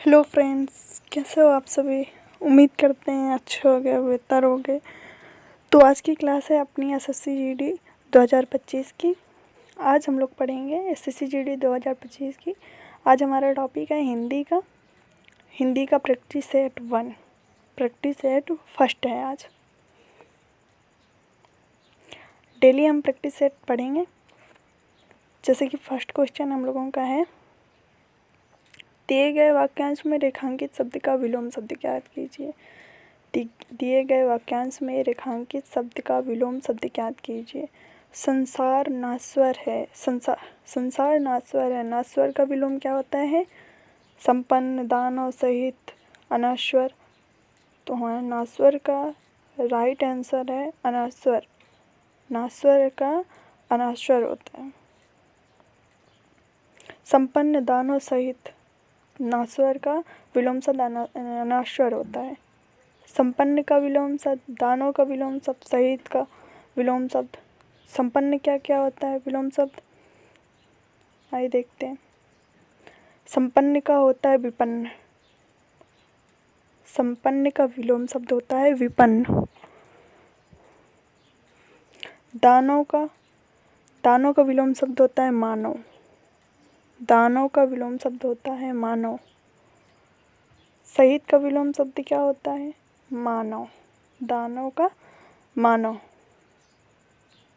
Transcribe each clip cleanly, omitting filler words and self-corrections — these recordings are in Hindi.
हेलो फ्रेंड्स, कैसे हो आप सभी। उम्मीद करते हैं अच्छे हो गए, बेहतर हो गए। तो आज की क्लास है अपनी एसएससी जीडी 2025 की। आज हम लोग पढ़ेंगे एसएससी जीडी 2025 की। आज हमारा टॉपिक है हिंदी का practice set 1, practice set first है। आज डेली हम प्रैक्टिस सेट पढ़ेंगे। जैसे कि फर्स्ट क्वेश्चन हम लोगों का है, दिए गए वाक्यांश में रेखांकित शब्द का विलोम शब्द ज्ञात कीजिए। दिए गए वाक्यांश में रेखांकित शब्द का विलोम शब्द ज्ञात कीजिए। संसार नाश्वर है। संसार नाश्वर है। नाश्वर का विलोम क्या होता है? संपन्न, दानव, सहित, अनश्वर। तो हमारा नाश्वर का राइट आंसर है अनश्वर। नाश्वर का अनश्वर होता है। संपन्न, दानव, सहित, नाश्वर का विलोम शब्द अनश्वर होता है। संपन्न का विलोम शब्द, दानव का विलोम शब्द, सहित का विलोम शब्द। संपन्न क्या क्या होता है विलोम शब्द? आइए देखते हैं। संपन्न का होता है विपन्न। संपन्न का विलोम शब्द होता है विपन्न। दानव का विलोम शब्द होता है मानव। दानव का विलोम शब्द होता है मानव। सहित का विलोम शब्द क्या होता है? मानव। दानव का मानव।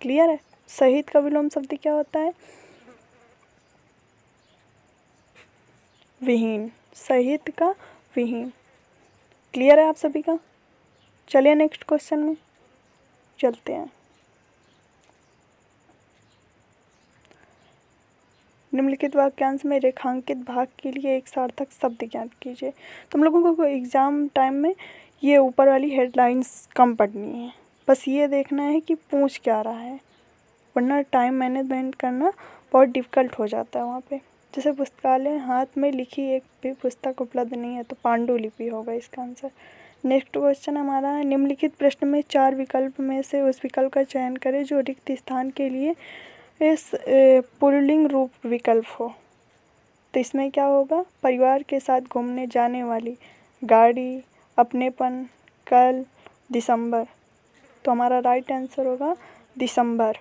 क्लियर है? सहित का विलोम शब्द क्या होता है? विहीन। सहित का विहीन। क्लियर है आप सभी का? चलिए नेक्स्ट क्वेश्चन में चलते हैं। निम्नलिखित वाक्यांश में रेखांकित भाग के लिए एक सार्थक शब्द ज्ञात कीजिए। तो हम लोगों को एग्ज़ाम टाइम में ये ऊपर वाली हेडलाइंस कम पढ़नी है, बस ये देखना है कि पूछ क्या रहा है, वरना टाइम मैनेजमेंट करना बहुत डिफ़िकल्ट हो जाता है वहाँ पे। जैसे पुस्तकालय हाथ में लिखी एक भी पुस्तक उपलब्ध नहीं है, तो पांडुलिपि होगा इसका आंसर। नेक्स्ट क्वेश्चन हमारा है, निम्नलिखित प्रश्न में 4 विकल्प में से उस विकल्प का चयन करें जो रिक्त स्थान के लिए इस पुल्लिंग रूप विकल्प हो। तो इसमें क्या होगा? परिवार के साथ घूमने जाने वाली, गाड़ी, अपनेपन, कल, दिसंबर। तो हमारा राइट आंसर होगा दिसंबर।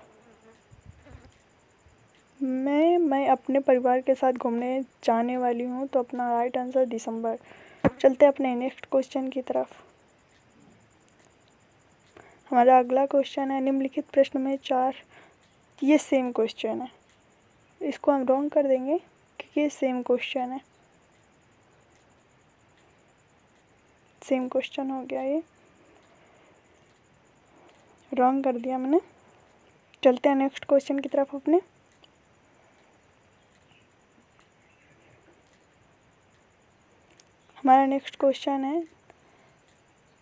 मैं अपने परिवार के साथ घूमने जाने वाली हूँ, तो अपना राइट आंसर दिसंबर। चलते अपने नेक्स्ट क्वेश्चन की तरफ। हमारा अगला क्वेश्चन है, निम्नलिखित प्रश्न में 4, ये सेम क्वेश्चन है, इसको हम रॉन्ग कर देंगे क्योंकि ये सेम क्वेश्चन है। सेम क्वेश्चन हो गया, ये रॉन्ग कर दिया मैंने। चलते हैं नेक्स्ट क्वेश्चन की तरफ अपने। हमारा नेक्स्ट क्वेश्चन है,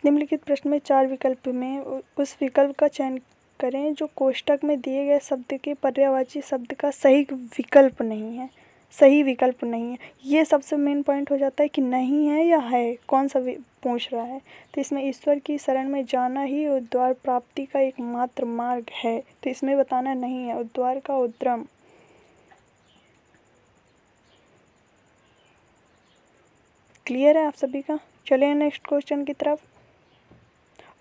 निम्नलिखित प्रश्न में 4 विकल्प में उस विकल्प का चयन करें जो कोष्ठक में दिए गए शब्द के पर्यायवाची शब्द का सही विकल्प नहीं है। सही विकल्प नहीं है, ये सबसे मेन पॉइंट हो जाता है कि नहीं है या है, कौन सा पूछ रहा है। तो इसमें ईश्वर की शरण में जाना ही उद्धार प्राप्ति का एकमात्र मार्ग है, तो इसमें बताना नहीं है उद्धार का उद्यम। क्लियर है आप सभी का? चलिए नेक्स्ट क्वेश्चन की तरफ।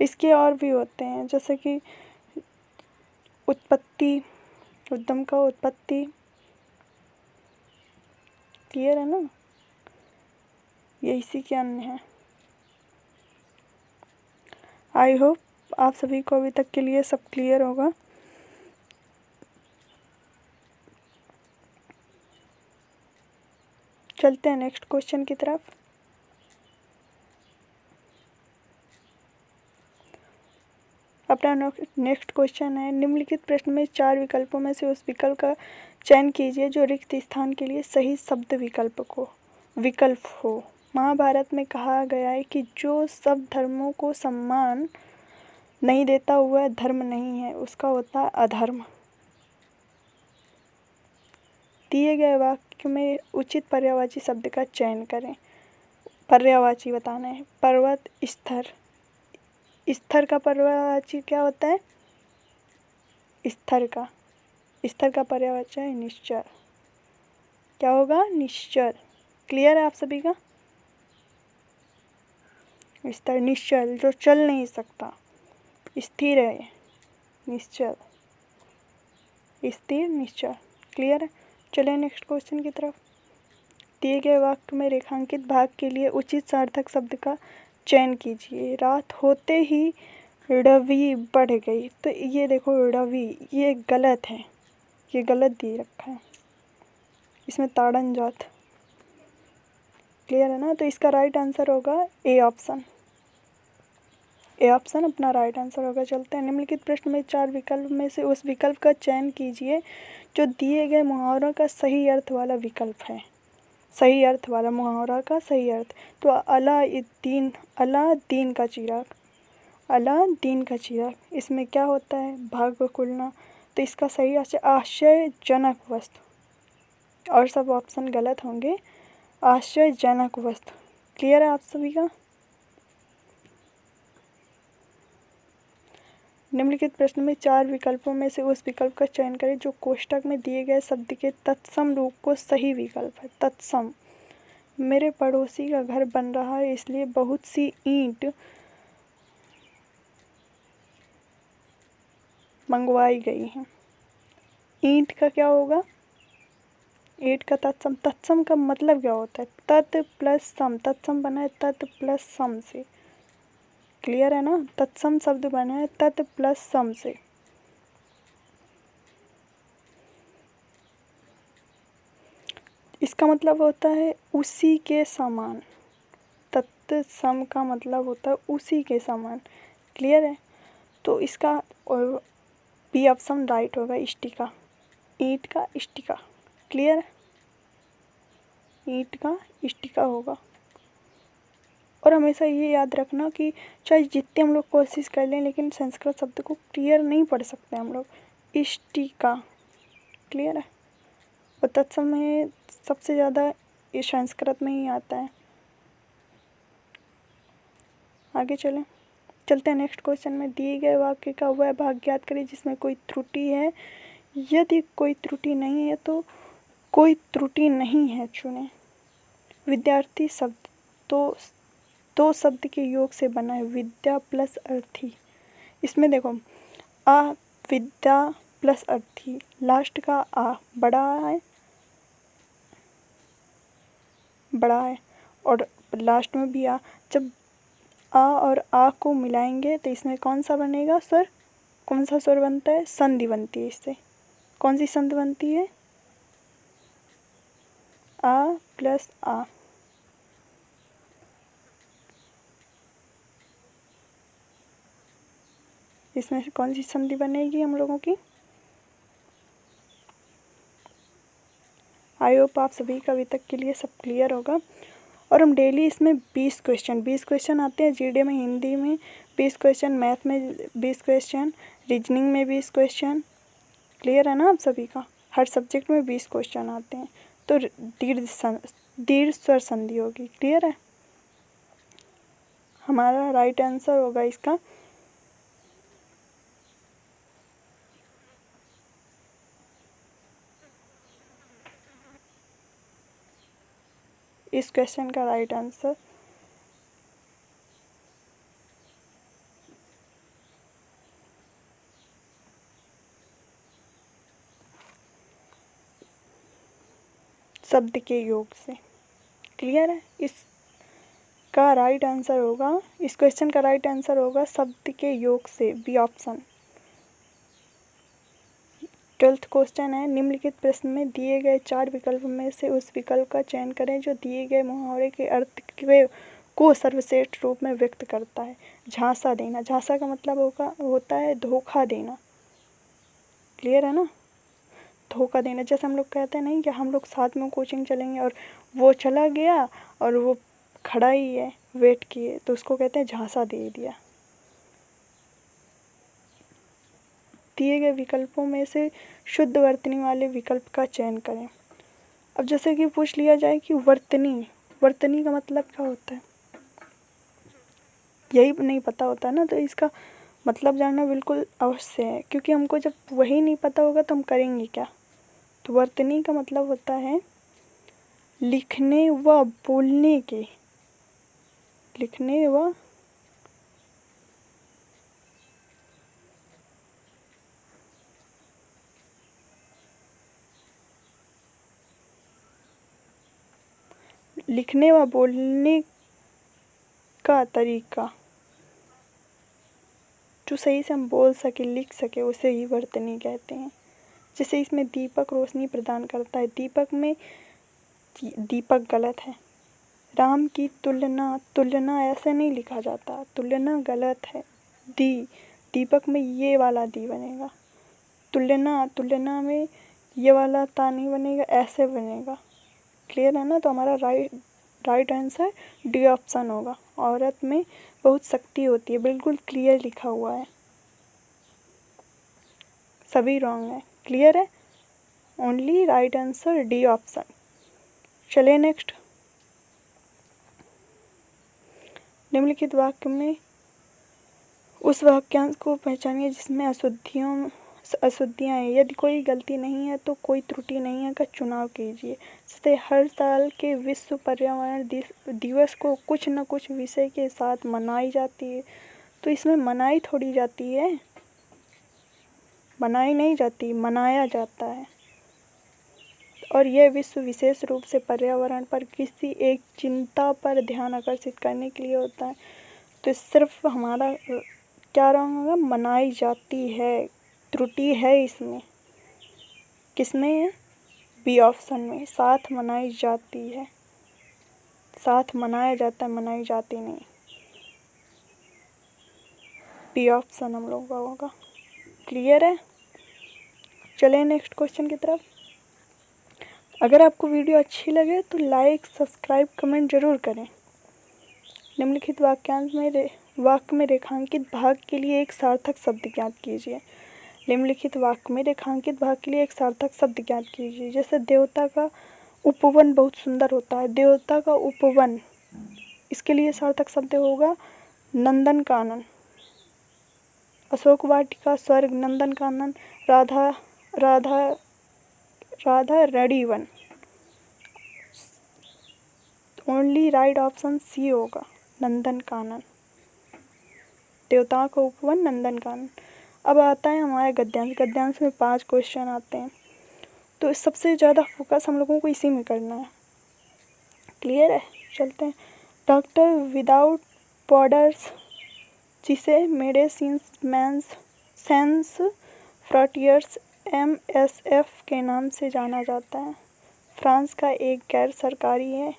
इसके और भी होते हैं, जैसे कि उत्पत्ति, उद्यम का उत्पत्ति। क्लियर है ना? ये इसी के अन्य है। आई होप आप सभी को अभी तक के लिए सब क्लियर होगा। चलते हैं नेक्स्ट क्वेश्चन की तरफ। अपना नेक्स्ट क्वेश्चन है, निम्नलिखित प्रश्न में 4 विकल्पों में से उस विकल्प का चयन कीजिए जो रिक्त स्थान के लिए सही शब्द विकल्प हो। महाभारत में कहा गया है कि जो सब धर्मों को सम्मान नहीं देता हुआ धर्म नहीं है, उसका होता है अधर्म। दिए गए वाक्य में उचित पर्यायवाची शब्द का चयन करें। पर्यायवाची बताना है। पर्वत, स्थिर। स्थिर का पर्यायवाची क्या होता है? स्थिर का पर्यायवाची है निश्चल। क्या होगा? निश्चल। क्लियर है आप सभी का? स्थिर, निश्चल, जो चल नहीं सकता, स्थिर है, निश्चल, स्थिर, निश्चल। क्लियर है? चलिए नेक्स्ट क्वेश्चन की तरफ। दिए गए वाक्य में रेखांकित भाग के लिए उचित सार्थक शब्द का चयन कीजिए। रात होते ही रवि बढ़ गई, तो ये देखो रवि, ये गलत है, ये गलत दे रखा है, इसमें ताड़न जात। क्लियर है ना? तो इसका राइट आंसर होगा ए ऑप्शन। ए ऑप्शन अपना राइट आंसर होगा। चलते हैं निम्नलिखित प्रश्न में 4 विकल्प में से उस विकल्प का चयन कीजिए जो दिए गए मुहावरों का सही अर्थ वाला विकल्प है। सही अर्थ वाला, मुहावरा का सही अर्थ। तो अलादीन का चिराग, अलादीन का चिराग, इसमें क्या होता है? भाग व खुलना। तो इसका सही आश्चर्यजनक वस्तु, और सब ऑप्शन गलत होंगे। आश्चर्यजनक वस्तु। क्लियर है आप सभी का? निम्नलिखित प्रश्न में 4 विकल्पों में से उस विकल्प का चयन करें जो कोष्ठक में दिए गए शब्द के तत्सम रूप को सही विकल्प है। तत्सम, मेरे पड़ोसी का घर बन रहा है इसलिए बहुत सी ईंट मंगवाई गई हैं। ईंट का क्या होगा? ईंट का तत्सम। तत्सम का मतलब क्या होता है? तत् प्लस सम, तत्सम बना है तत् प्लस सम से। क्लियर है ना? तत्सम शब्द बना है तत् प्लस सम से। इसका मतलब होता है उसी के समान। तत्सम का मतलब होता है उसी के समान। क्लियर है? तो इसका बी ऑप्शन राइट होगा, इष्टिका। ईंट का इष्टिका। क्लियर है? ईंट का इष्टिका होगा। और हमेशा ये याद रखना कि चाहे जितने हम लोग कोशिश कर लें लेकिन संस्कृत शब्द को क्लियर नहीं पढ़ सकते हम लोग। इष्टिका। क्लियर है? और तत्सम में सबसे ज़्यादा ये संस्कृत में ही आता है। आगे चलते हैं नेक्स्ट क्वेश्चन में। दिए गए वाक्य का वह भाग ज्ञात करें जिसमें कोई त्रुटि है। यदि कोई त्रुटि नहीं है तो कोई त्रुटि नहीं है चुनें। विद्यार्थी शब्द दो शब्द के योग से बना है, विद्या प्लस अर्थी। इसमें देखो आ विद्या प्लस अर्थी, लास्ट का आ बड़ा है, और लास्ट में भी आ। जब आ और आ को मिलाएंगे तो इसमें कौन सा बनेगा स्वर? कौन सा स्वर बनता है? संधि बनती है इससे। कौन सी संधि बनती है? आ प्लस आ। इसमें से कौन सी संधि बनेगी हम लोगों की? आई होप आप सभी का अभी तक के लिए सब क्लियर होगा। और हम डेली इसमें 20 क्वेश्चन आते हैं। जीडी में, हिंदी में 20 क्वेश्चन, मैथ में 20 क्वेश्चन, रीजनिंग में 20 क्वेश्चन। क्लियर है ना आप सभी का? हर सब्जेक्ट में 20 क्वेश्चन आते हैं। तो दीर्घ स्वर संधि होगी। क्लियर है? हमारा राइट आंसर होगा इसका इस क्वेश्चन का राइट आंसर शब्द के योग से। क्लियर है? इसका राइट आंसर होगा, इस क्वेश्चन का राइट आंसर होगा शब्द के योग से, बी ऑप्शन। 12th क्वेश्चन है। निम्नलिखित प्रश्न में दिए गए 4 विकल्प में से उस विकल्प का चयन करें जो दिए गए मुहावरे के अर्थ को सर्वश्रेष्ठ रूप में व्यक्त करता है। झांसा देना। झांसा का मतलब होता है धोखा देना। क्लियर है ना? धोखा देना। जैसे हम लोग कहते हैं नहीं कि हम लोग साथ में कोचिंग चलेंगे और वो चला गया और वो खड़ा ही है वेट किए, तो उसको कहते हैं झांसा दे दिया। दिए गए विकल्पों में से शुद्ध वर्तनी वाले विकल्प का चयन करें। अब जैसे कि पूछ लिया जाए कि वर्तनी का मतलब क्या होता है, यही नहीं पता होता है ना, तो इसका मतलब जानना बिल्कुल अवश्य है, क्योंकि हमको जब वही नहीं पता होगा तो हम करेंगे क्या। तो वर्तनी का मतलब होता है लिखने व लिखने व बोलने का तरीका, जो सही से हम बोल सके लिख सके उसे ही वर्तनी कहते हैं। जैसे इसमें दीपक रोशनी प्रदान करता है, दीपक में दीपक गलत है। राम की तुलना, तुलना ऐसे नहीं लिखा जाता, तुलना गलत है। दीपक में ये वाला दी बनेगा। तुलना, तुलना में ये वाला ता नहीं बनेगा, ऐसे बनेगा। क्लियर है ना? तो हमारा राइट आंसर डी ऑप्शन होगा। औरत में बहुत शक्ति होती है, बिल्कुल क्लियर लिखा हुआ है। सभी रॉन्ग है। क्लियर है? Only right answer D option. चलिए नेक्स्ट। निम्नलिखित वाक्य में उस वाक्यांश को पहचानिए जिसमें अशुद्धियाँ हैं। यदि कोई गलती नहीं है तो कोई त्रुटि नहीं है का चुनाव कीजिए। जैसे हर साल के विश्व पर्यावरण दिवस को कुछ न कुछ विषय के साथ मनाई जाती है, तो इसमें मनाई थोड़ी जाती है, मनाई नहीं जाती, मनाया जाता है। और यह विश्व विशेष रूप से पर्यावरण पर किसी एक चिंता पर ध्यान आकर्षित करने के लिए होता है। तो सिर्फ हमारा क्या रॉन्ग होगा? मनाई जाती है, त्रुटि है इसमें। किसमें है? बी ऑप्शन में। साथ मनाई जाती है, साथ मनाया जाता है, मनाई जाती नहीं। बी ऑप्शन हम लोगों का होगा। क्लियर है? चलिए नेक्स्ट क्वेश्चन की तरफ। अगर आपको वीडियो अच्छी लगे तो लाइक, सब्सक्राइब, कमेंट जरूर करें। निम्नलिखित वाक्य में रेखांकित भाग के लिए एक सार्थक शब्द ज्ञात कीजिए। निम्नलिखित वाक्य में रेखांकित भाग के लिए एक सार्थक शब्द ज्ञात कीजिए। जैसे देवता का उपवन बहुत सुंदर होता है, देवता का उपवन, इसके लिए सार्थक शब्द होगा नंदनकानन। अशोक वाटिका स्वर्ग, नंदनकानन राधा राधा राधा रड़ीवन। ओनली राइट ऑप्शन सी होगा, नंदनकानन। देवताओं का उपवन नंदनकानन। अब आता है हमारा गद्यांश। गद्यांश में 5 क्वेश्चन आते हैं, तो सबसे ज़्यादा फोकस हम लोगों को इसी में करना है। क्लियर है? चलते हैं। डॉक्टर विदाउट बॉर्डर्स, जिसे मेडिसिन्स सैंस फ्रंटियर्स MSF के नाम से जाना जाता है, फ्रांस का एक गैर सरकारी है।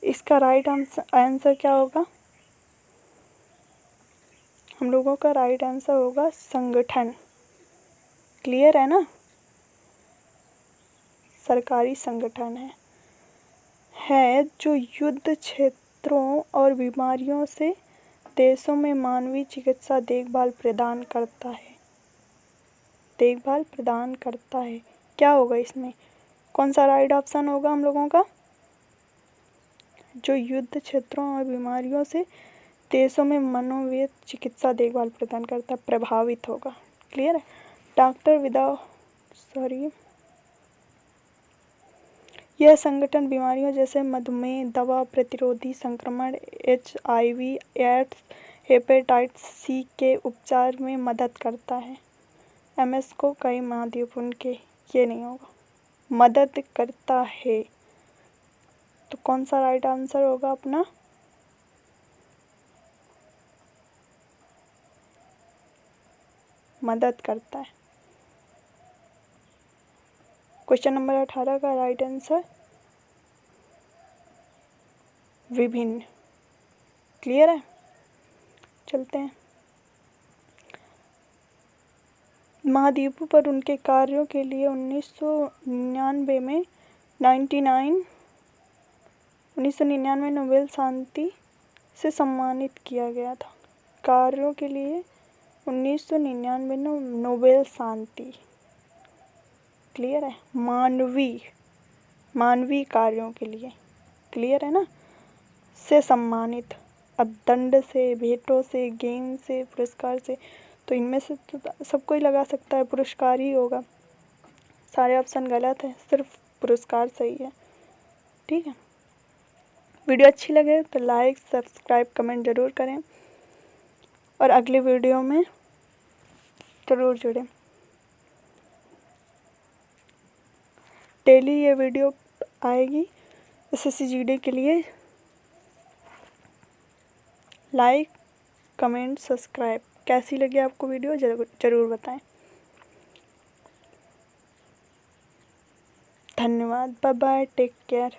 इसका राइट आंसर क्या होगा? हम लोगों का राइट आंसर होगा संगठन। क्लियर है ना? सरकारी संगठन है जो युद्ध क्षेत्रों और बीमारियों से देशों में मानवीय चिकित्सा देखभाल प्रदान करता है। देखभाल प्रदान करता है। क्या होगा इसमें? कौन सा राइट ऑप्शन होगा हम लोगों का? जो युद्ध क्षेत्रों और बीमारियों से देशों में मानवीय चिकित्सा देखभाल प्रदान करता है, प्रभावित होगा। क्लियर है? डॉक्टर यह संगठन बीमारियों जैसे मधुमेह, दवा प्रतिरोधी संक्रमण, HIV, एड्स, हेपेटाइटिस C के उपचार में मदद करता है। MS को कई महाद्वीपों के, ये नहीं होगा, मदद करता है। तो कौन सा राइट आंसर होगा अपना? मदद करता है। क्वेश्चन नंबर 18 का राइट आंसर विभिन्न। क्लियर है? चलते हैं। महाद्वीपों पर उनके कार्यों के लिए 1999 में नोबेल शांति से सम्मानित किया गया था। कार्यों के लिए 1999 में नोबेल शांति। क्लियर है? मानवीय कार्यों के लिए। क्लियर है ना? से सम्मानित, अब दंड से, भेंटों से, गेम से, पुरस्कार से, तो इनमें से तो सब कोई लगा सकता है, पुरस्कार ही होगा। सारे ऑप्शन गलत है, सिर्फ पुरस्कार सही है। ठीक है? वीडियो अच्छी लगे तो लाइक, सब्सक्राइब, कमेंट ज़रूर करें और अगले वीडियो में ज़रूर जुड़ें। डेली ये वीडियो आएगी, SSC GD के लिए लाइक, कमेंट, सब्सक्राइब। कैसी लगी आपको वीडियो ज़रूर बताएं। धन्यवाद। Bye bye, take care.